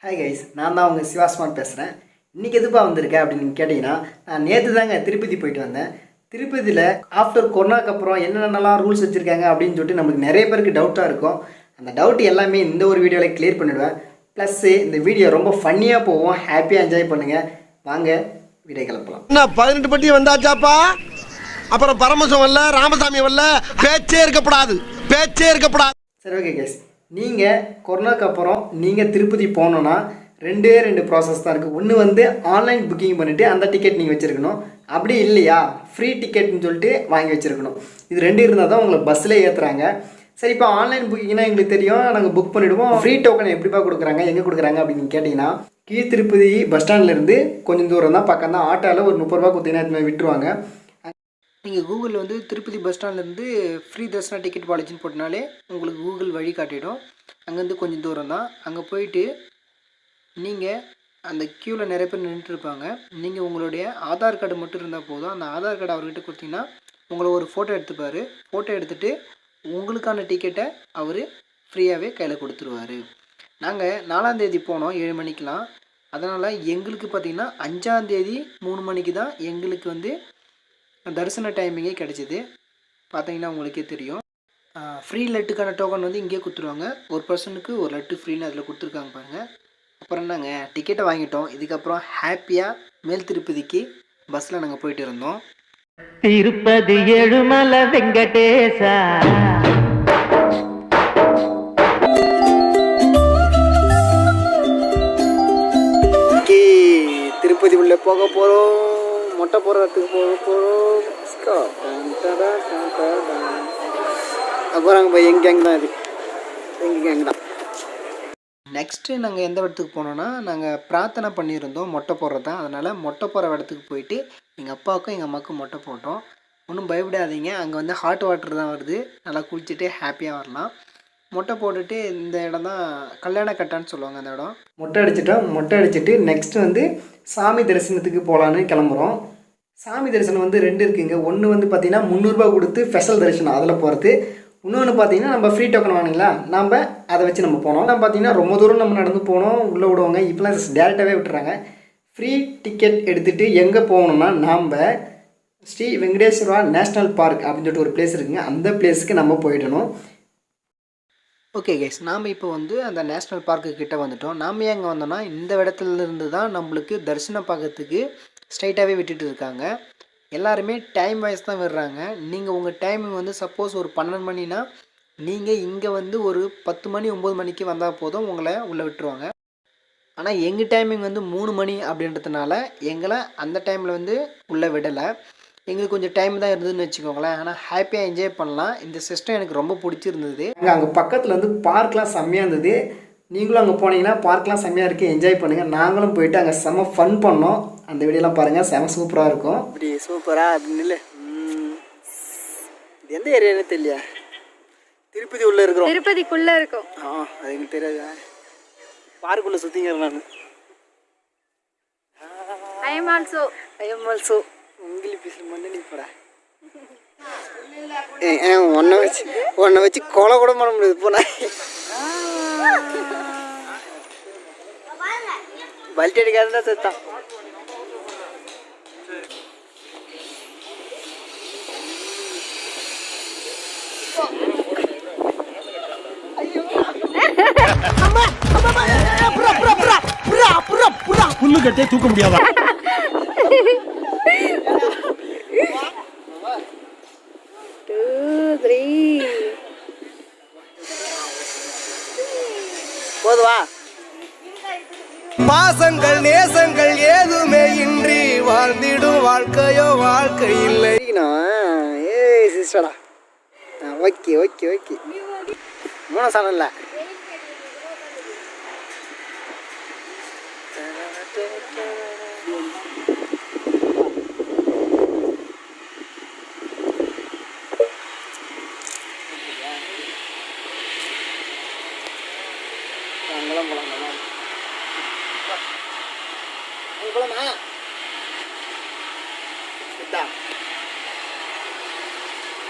Hi guys, நான் தான் உங்கள் சிவாஸ்மான் பேசுகிறேன். இன்றைக்கி எதுப்பா வந்திருக்கேன் அப்படின்னு நீங்கள் கேட்டிங்கன்னா, நான் நேற்று தாங்க திருப்பதி போயிட்டு வந்தேன். திருப்பதியில் ஆஃப்டர் கொரோனாக்கு அப்புறம் என்னென்னலாம் ரூல்ஸ் வச்சுருக்காங்க அப்படின்னு சொல்லிட்டு நமக்கு நிறைய பேருக்கு டவுட்டாக இருக்கும். அந்த டவுட் எல்லாமே இந்த ஒரு வீடியோவில் கிளியர் பண்ணிவிடுவேன். ப்ளஸ்ஸு இந்த வீடியோ ரொம்ப ஃபன்னியாக போவோம், ஹாப்பியாக என்ஜாய் பண்ணுங்கள். வாங்க வீடியோ கிளப்பலாம். 18 பட்டி வந்தாச்சாப்பா. அப்புறம் பரமசம் வரல, ராமசாமி வரல, பேச்சே இருக்கப்படாது. சரி, ஓகே கைஸ், நீங்கள் கொரோனாக்கு அப்புறம் நீங்கள் திருப்பதி போகணுன்னா ரெண்டு ப்ராசஸ் தான் இருக்குது. ஒன்று வந்து ஆன்லைன் புக்கிங் பண்ணிவிட்டு அந்த டிக்கெட் நீங்கள் வச்சுருக்கணும். அப்படி இல்லையா ஃப்ரீ டிக்கெட்னு சொல்லிட்டு வாங்கி வச்சுருக்கணும். இது ரெண்டு இருந்தால் தான் உங்களை பஸ்ஸில் ஏற்றுறாங்க. சரி, இப்போ ஆன்லைன் புக்கிங்னா எங்களுக்கு தெரியும், நாங்கள் புக் பண்ணிவிடுவோம். ஃப்ரீ டோக்கன் எப்படிப்பா கொடுக்குறாங்க, எங்கே கொடுக்குறாங்க அப்படின்னு கேட்டிங்கன்னா, கீழ் திருப்பதி பஸ் ஸ்டாண்ட்லேருந்து கொஞ்சம் தூரம் தான், பக்கம் தான். ஆட்டோவில் ஒரு 30 ரூபா கொடுத்தீங்கன்னா விட்டுருவாங்க. நீங்கள் கூகுளில் வந்து திருப்பதி பஸ் ஸ்டாண்ட்லேருந்து ஃப்ரீ தர்ஷனா டிக்கெட் பாலிசின்னு போட்டனாலே உங்களுக்கு கூகுள் வழி காட்டிடும். அங்கேருந்து கொஞ்சம் தூரம் தான். அங்கே போயிட்டு நீங்கள் அந்த க்யூவில் நிறைய பேர் நின்றுட்டுருப்பாங்க. நீங்கள் உங்களுடைய ஆதார் கார்டு மட்டும் இருந்தால் போதும். அந்த ஆதார் கார்டு அவர்கிட்ட கொடுத்தீங்கன்னா உங்களை ஒரு ஃபோட்டோ எடுத்துப்பார். ஃபோட்டோ எடுத்துகிட்டு உங்களுக்கான டிக்கெட்டை அவர் ஃப்ரீயாகவே கையில் கொடுத்துருவார். நாங்கள் 4ஆம் தேதி போனோம் 7 மணிக்கெலாம். அதனால் எங்களுக்கு பார்த்திங்கன்னா 5ஆம் தேதி 3 மணிக்கு தான் எங்களுக்கு வந்து தரிசன டைமிங்கே கிடச்சிது. பார்த்தீங்கன்னா உங்களுக்கே தெரியும். ஃப்ரீ லட்டுக்கான டோக்கன் வந்து இங்கேயே கொடுத்துருவாங்க. ஒரு பர்சனுக்கு ஒரு லட்டு ஃப்ரீன்னு அதில் கொடுத்துருக்காங்க பாருங்கள். அப்புறம் என்னங்க, டிக்கெட்டை வாங்கிட்டோம். இதுக்கப்புறம் ஹாப்பியாக மேல் திருப்பதிக்கு பஸ்ஸில் நாங்கள் போயிட்டு இருந்தோம். திருப்பதி ஏழுமலை வெங்கடேசா, திருப்பதி உள்ளே போக போகிறோம். மொட்டை போடுறதுக்கு போக போகிறோம். அப்புறம் அங்கே போய் எங்கள் கேங் தான், இது எங்கள் கேங் தான். நெக்ஸ்ட்டு நாங்கள் எந்த இடத்துக்கு போனோன்னா, நாங்கள் பிரார்த்தனை பண்ணியிருந்தோம் மொட்டை போடுறது தான். அதனால் மொட்டை போடுற இடத்துக்கு போயிட்டு எங்கள் அப்பாவுக்கும் எங்கள் அம்மாவுக்கும் மொட்டை போட்டோம். ஒன்றும் பயப்படாதீங்க, அங்கே வந்து ஹாட் வாட்டர் தான் வருது. நல்லா குளிச்சுட்டு ஹாப்பியாக வரலாம். மொட்டை போட்டுட்டு இந்த இடம் தான் கல்யாண கட்டான்னு சொல்லுவாங்க. அந்த இடம் மொட்டை அடிச்சிட்டோம். மொட்டை அடிச்சுட்டு நெக்ஸ்ட்டு வந்து சாமி தரிசனத்துக்கு போகலான்னு கிளம்புறோம். சாமி தரிசனம் வந்து 2 இருக்குங்க. ஒன்று வந்து பார்த்திங்கன்னா 300 ரூபா கொடுத்து ஸ்பெஷல் தரிசனம் அதில் போகிறது. இன்னொன்று பார்த்திங்கன்னா நம்ம ஃப்ரீ டோக்கன் வாங்கிங்களா, நம்ம அதை வச்சு நம்ம போனோம். நம்ம பார்த்திங்கன்னா ரொம்ப தூரம் நம்ம நடந்து போனோம், உள்ளே விடுவாங்க. இப்போலாம் டேரெக்டாகவே விட்டுறாங்க. ஃப்ரீ டிக்கெட் எடுத்துகிட்டு எங்கே போகணுன்னா, நாம் ஸ்ரீ வெங்கடேஸ்வரா நேஷ்னல் பார்க் அப்படின்னு சொல்லிட்டு ஒரு பிளேஸ் இருக்குங்க. அந்த பிளேஸுக்கு நம்ம போயிடணும். ஓகே கைஸ், நாம் இப்போ வந்து அந்த நேஷ்னல் பார்க்கு கிட்டே வந்துட்டோம். நாம் எங்கே வந்தோம்னா, இந்த இடத்துலேருந்து தான் நம்மளுக்கு தரிசனம் பார்க்கறதுக்கு ஸ்ட்ரைட்டாகவே விட்டுட்டு இருக்காங்க. எல்லாருமே டைம் வைஸ் தான் விடுறாங்க. நீங்கள் உங்கள் டைமிங் வந்து சப்போஸ் ஒரு 12 மணினா, நீங்கள் இங்கே வந்து ஒரு 10 மணி 9 மணிக்கு வந்தால் போதும், உங்களை உள்ளே விட்டுருவாங்க. ஆனால் எங்கள் டைமிங் வந்து 3 மணி அப்படின்றதுனால எங்களை அந்த டைமில் வந்து உள்ளே விடலை. எங்களுக்கு கொஞ்சம் டைம் தான் இருந்ததுன்னு வச்சுக்கோங்களேன். ஆனால் ஹாப்பியாக என்ஜாய் பண்ணலாம். இந்த சிஸ்டம் எனக்கு ரொம்ப பிடிச்சிருந்தது. அங்கே பக்கத்தில் வந்து பார்க்லாம் செம்மையாக இருந்தது. நீங்களும் அங்கே போனீங்கன்னா பார்க்லாம் செம்மையாக இருக்குது, என்ஜாய் பண்ணுங்கள். நாங்களும் போயிட்டு அங்கே செம்ம ஃபன் பண்ணோம். அந்த வீடியோலாம் பாருங்கள், செம்ம சூப்பராக இருக்கும். இப்படி சூப்பராக அப்படின்னு இல்லை. இது எந்த ஏரியானே தெரியல. திருப்பதி உள்ளே இருக்கிறோம். திருப்பதிக்குள்ளே இருக்கும். அது எனக்கு தெரியாது. பார்க்குள்ளே சுற்றிங்கிறேன் நான். I am also உங்கிலி பீஸ் மண்ணு நீ போட ஒன்றை வச்சு கொலை கூட பண்ண முடியாது. போன பல்ட்டி அடிக்காது தான் செத்தான். புல்லு கட்டே தூக்க முடியாதா? போதுவா? பாசங்கள் நேசங்கள் ஏதுமே இன்றி வாழ்ந்திடும் வாழ்க்கையோ வாழ்க்கை இல்லை. ஏய் சிஸ்டரா, ஓகே 3 சாணம் இல்லை.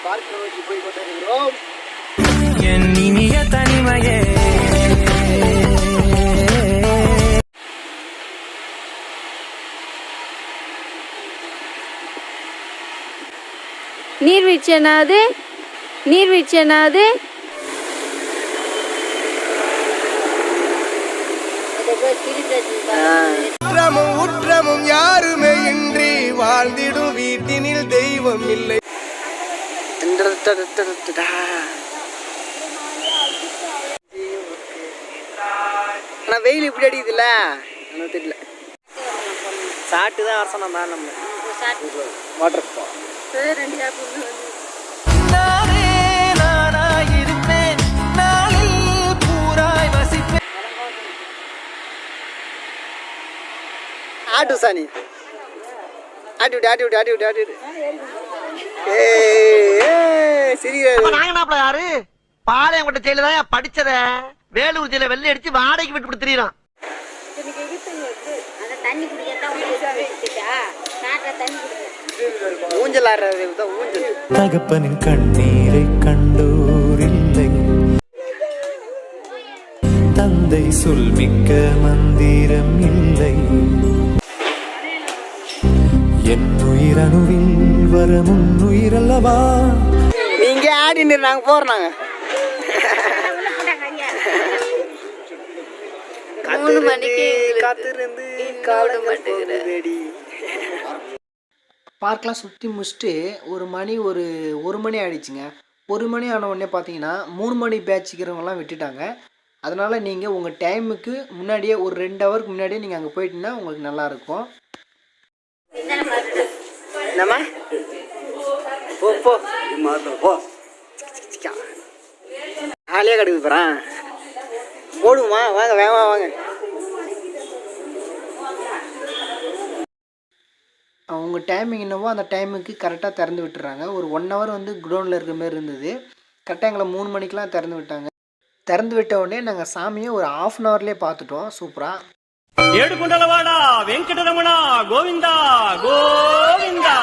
பார்க்க நோக்கி போய் கொண்டிருக்கிறோம். என் இனிய தனிமையே நீர்வீழ்ச்சி என்னது? நீர்வீழ்ச்சி என்னது? உற்றமும் யாருமே இன்றி வாழ்ந்திடும் வீட்டினில் தெய்வம் இல்லை. ஆனால் வெயில் இப்படி அடிக்குதுல்ல எனக்கு தெரியல. சாப்பிட்டு தான் அரசனம் தான் நம்ம வாட்டர் ஆட்டு சாணி ஆட்டி விட்டு ஆட்டி விட்டு ஆட்டி விட்டு ஆட்டி விட்டு நாங்கனாப்ல யாரு பாளையங்கோட்டை ஜெயில தான் படிச்சத வேலூர் ஜெயில வெள்ளை அடிச்சு வாடகைக்கு விட்டு கொடுத்துறான். ஊஞ்சல் ஆடுறது ஊஞ்சல். தகப்பனின் கண்ணீரை கண்டோரில்லை, தந்தை சொல்மிக்க மந்திரம் இல்லை, என் உயிரணுவில் வரமுன் உயிரல்லவா. நீங்க ஆடின்னு நாங்க போறோம். நாங்க பார்க்கலாம் சுற்றி முடிச்சுட்டு ஒரு மணி ஆயிடுச்சுங்க. 1 மணி ஆன உடனே பார்த்தீங்கன்னா 3 மணி பேட்சுக்கிறவங்கலாம் விட்டுட்டாங்க. அதனால் நீங்கள் உங்கள் டைமுக்கு முன்னாடியே ஒரு 2 ஹவருக்கு முன்னாடியே நீங்கள் அங்கே போயிட்டீங்கன்னா உங்களுக்கு நல்லாயிருக்கும். என்னம்மா போ போ போ ஆளியாக கிடக்குது போகிறான். போடுவோமா வாங்க வேகமா வாங்க. அவங்க டைமிங் என்னவோ அந்த டைமுக்கு கரெக்டாக திறந்து விட்டுறாங்க. ஒரு 1 ஹவர் வந்து குடோனில் இருக்கிற மாதிரி இருந்தது. கரெக்டாக எங்களை 3 மணிக்கெலாம் திறந்து விட்டாங்க. திறந்து விட்ட உடனே நாங்கள் சாமியை ஒரு 1/2 ஹவர்லேயே பார்த்துட்டோம். சூப்பராக. ஏடுகுண்டலவாடா வெங்கடரமணா கோவிந்தா கோவிந்தா.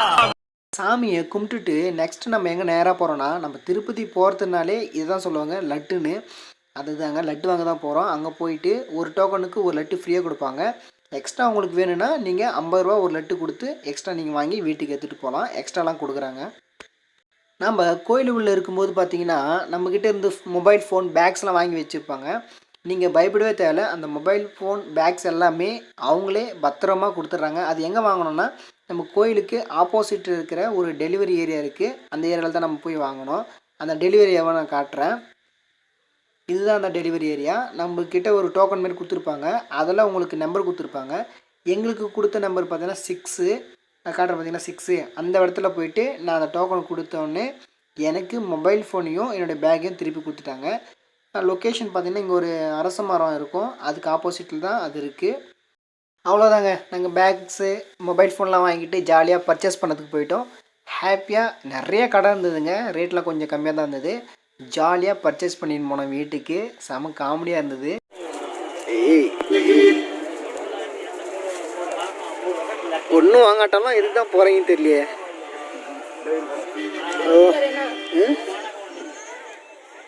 சாமியை கும்பிட்டுட்டு நெக்ஸ்ட் நம்ம எங்கே நேராக போகிறோன்னா, நம்ம திருப்பதி போகிறதுனாலே இதுதான் சொல்லுவாங்க லட்டுன்னு. அதுதாங்க லட்டு வாங்க தான் போகிறோம். அங்கே போயிட்டு ஒரு டோக்கனுக்கு ஒரு லட்டு ஃப்ரீயாக கொடுப்பாங்க. எக்ஸ்ட்ரா உங்களுக்கு வேணும்னா நீங்கள் 50 ரூபா ஒரு லட்டு கொடுத்து எக்ஸ்ட்ரா நீங்கள் வாங்கி வீட்டுக்கு எடுத்துகிட்டு போகலாம். எக்ஸ்ட்ராலாம் கொடுக்குறாங்க. நம்ம கோயிலுக்குள்ளே இருக்கும்போது பார்த்தீங்கன்னா நம்மக்கிட்ட இருந்து மொபைல் ஃபோன் பேக்ஸ்லாம் வாங்கி வச்சுருப்பாங்க. நீங்கள் பயப்படவே தேவையில்ல. அந்த மொபைல் ஃபோன் பேக்ஸ் எல்லாமே அவங்களே பத்திரமா கொடுத்துட்றாங்க. அது எங்கே வாங்கணும்னா நம்ம கோயிலுக்கு ஆப்போசிட் இருக்கிற ஒரு டெலிவரி ஏரியா இருக்குது. அந்த ஏரியாவில் தான் நம்ம போய் வாங்கணும். அந்த டெலிவரி ஏரியாவை நான் காட்டுறேன். இதுதான் அந்த டெலிவரி ஏரியா. நம்மக்கிட்ட ஒரு டோக்கன் மாரி கொடுத்துருப்பாங்க. அதெல்லாம் உங்களுக்கு நம்பர் கொடுத்துருப்பாங்க. எங்களுக்கு கொடுத்த நம்பர் பார்த்தீங்கன்னா 6. நான் காட்டுறேன் பார்த்தீங்கன்னா 6. அந்த இடத்துல போயிட்டு நான் அந்த டோக்கன் கொடுத்தோடனே எனக்கு மொபைல் ஃபோனையும் என்னுடைய பேக்கையும் திருப்பி கொடுத்துட்டாங்க. லொக்கேஷன் பார்த்திங்கன்னா இங்கே ஒரு அரச மரம் இருக்கும். அதுக்கு ஆப்போசிட்டில் தான் அது இருக்குது. அவ்வளோதாங்க. நாங்கள் பேக்ஸு மொபைல் ஃபோன்லாம் வாங்கிட்டு ஜாலியாக பர்ச்சேஸ் பண்ணதுக்கு போயிட்டோம். ஹாப்பியாக நிறைய கடை இருந்ததுங்க. ரேட்லாம் கொஞ்சம் கம்மியாக தான் இருந்தது. ஜாலியாக பர்ச்சேஸ் பண்ணிட்டு போனோம் வீட்டுக்கு. செம காமெடியாக இருந்தது. ஒன்றும் வாங்காட்டாலும் எதுக்கு தான் போகிறீங்கன்னு தெரியலையே.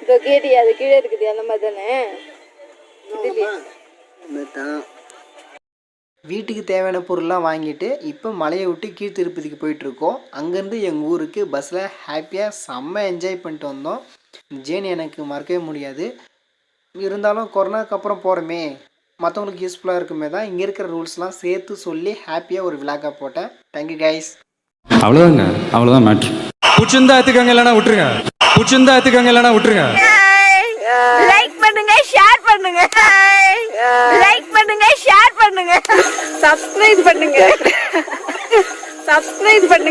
இப்போ கேட்டியா அது கீழே இருக்குது அந்த மாதிரி தானே. வீட்டுக்கு தேவையான பொருள்லாம் வாங்கிட்டு இப்போ மலையை விட்டு கீழ் திருப்பதிக்கு போயிட்டுருக்கோம். அங்கேருந்து எங்கள் ஊருக்கு பஸ்ஸில் ஹாப்பியாக செம்ம என்ஜாய் பண்ணிட்டு வந்தோம். ஜேர்னி எனக்கு மறக்கவே முடியாது. இருந்தாலும் கொரோனாவுக்கு அப்புறம் போகிறோமே, மற்றவங்களுக்கு யூஸ்ஃபுல்லாக இருக்குமே தான் இங்கே இருக்கிற ரூல்ஸ்லாம் சேர்த்து சொல்லி ஹாப்பியாக ஒரு விளாக்காக போட்டேன். Thank you guys. அவ்வளோதாங்க, அவ்வளோதான் மேட்ரு. பிடிச்சிருந்தா எடுத்துக்கங்க, இல்லைனா விட்டுருங்க. பிடிச்சிருந்தா எடுத்துக்கங்க, இல்லைனா விட்டுருங்க. லைக் பண்ணுங்க, ஷேர் பண்ணுங்க. லைக் பண்ணுங்க, ஷேர் பண்ணுங்க. சப்ஸ்கிரைப் பண்ணுங்க. சப்ஸ்கிரைப் பண்ணுங்க.